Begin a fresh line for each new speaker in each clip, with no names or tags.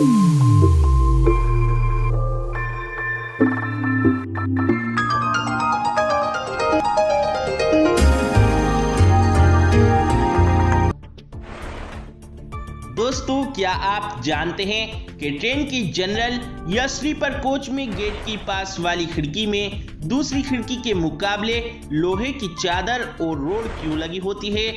दोस्तों, क्या आप जानते हैं कि ट्रेन की जनरल या स्लीपर कोच में गेट के पास वाली खिड़की में दूसरी खिड़की के मुकाबले लोहे की चादर और रोड क्यों लगी होती है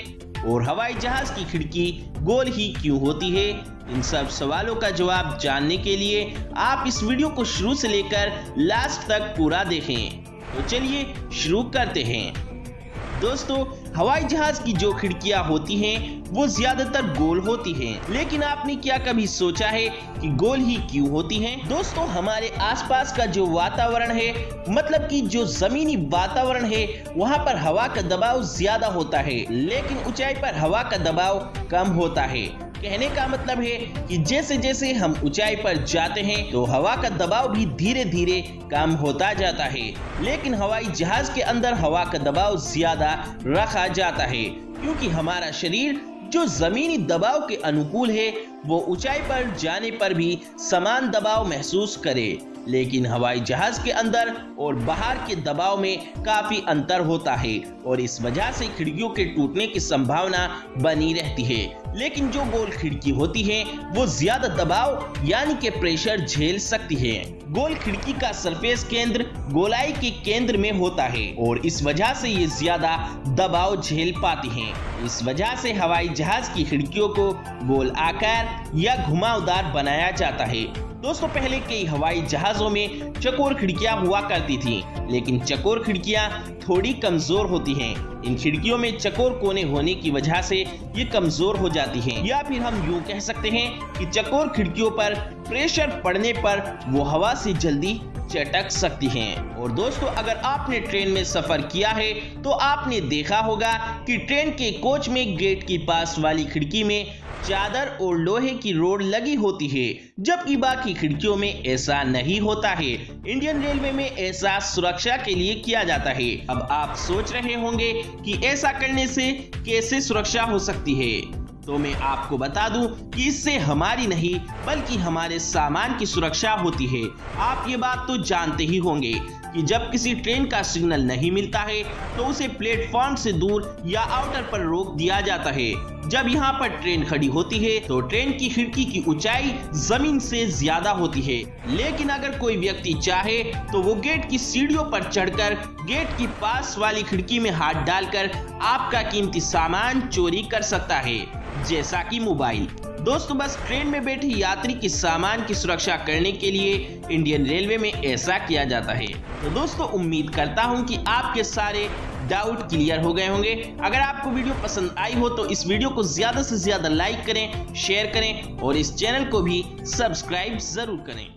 और हवाई जहाज की खिड़की गोल ही क्यों होती है? इन सब सवालों का जवाब जानने के लिए आप इस वीडियो को शुरू से लेकर लास्ट तक पूरा देखें। तो चलिए शुरू करते हैं। दोस्तों, हवाई जहाज की जो खिड़कियां होती हैं वो ज्यादातर गोल होती हैं, लेकिन आपने क्या कभी सोचा है कि गोल ही क्यों होती हैं? दोस्तों, हमारे आसपास का जो वातावरण है, मतलब कि जो जमीनी वातावरण है, वहां पर हवा का दबाव ज्यादा होता है, लेकिन ऊंचाई पर हवा का दबाव कम होता है। कहने का मतलब है कि जैसे जैसे हम ऊंचाई पर जाते हैं तो हवा का दबाव भी धीरे धीरे कम होता जाता है, लेकिन हवाई जहाज के अंदर हवा का दबाव ज्यादा रखा जाता है, क्योंकि हमारा शरीर जो जमीनी दबाव के अनुकूल है वो ऊंचाई पर जाने पर भी समान दबाव महसूस करे, लेकिन हवाई जहाज के अंदर और बाहर के दबाव में काफी अंतर होता है और इस वजह से खिड़कियों के टूटने की संभावना बनी रहती है। लेकिन जो गोल खिड़की होती है वो ज्यादा दबाव यानी कि प्रेशर झेल सकती है। गोल खिड़की का सरफेस केंद्र गोलाई के केंद्र में होता है और इस वजह से ये ज्यादा दबाव झेल पाती हैं। इस वजह से हवाई जहाज की खिड़कियों को गोल आकार या घुमावदार बनाया जाता है। दोस्तों, पहले कई हवाई जहाजों में चकोर खिड़कियां हुआ करती थीं, लेकिन चकोर खिड़कियां थोड़ी कमजोर होती हैं। इन खिड़कियों में चकोर कोने होने की वजह से ये कमजोर हो जाती हैं, या फिर हम यूं कह सकते हैं कि चकोर खिड़कियों पर प्रेशर पड़ने पर वो हवा से जल्दी चटक सकती हैं। और दोस्तों, अगर आपने ट्रेन में सफर किया है तो आपने देखा होगा कि ट्रेन के कोच में गेट के पास वाली खिड़की में चादर और लोहे की रोड लगी होती है, जबकि बाकी खिड़कियों में ऐसा नहीं होता है। इंडियन रेलवे में ऐसा सुरक्षा के लिए किया जाता है। अब आप सोच रहे होंगे कि ऐसा करने से कैसे सुरक्षा हो सकती है, तो मैं आपको बता दूं कि इससे हमारी नहीं बल्कि हमारे सामान की सुरक्षा होती है। आप ये बात तो जानते ही होंगे कि जब किसी ट्रेन का सिग्नल नहीं मिलता है तो उसे प्लेटफॉर्म से दूर या आउटर पर रोक दिया जाता है। जब यहाँ पर ट्रेन खड़ी होती है तो ट्रेन की खिड़की की ऊंचाई जमीन से ज्यादा होती है, लेकिन अगर कोई व्यक्ति चाहे तो वो गेट की सीढ़ियों पर चढ़कर गेट की पास वाली खिड़की में हाथ डालकर आपका कीमती सामान चोरी कर सकता है, जैसा कि मोबाइल। दोस्तों, बस ट्रेन में बैठे यात्री के सामान की सुरक्षा करने के लिए इंडियन रेलवे में ऐसा किया जाता है। तो दोस्तों, उम्मीद करता हूं कि आपके सारे डाउट क्लियर हो गए होंगे। अगर आपको वीडियो पसंद आई हो तो इस वीडियो को ज्यादा से ज्यादा लाइक करें, शेयर करें और इस चैनल को भी सब्सक्राइब जरूर करें।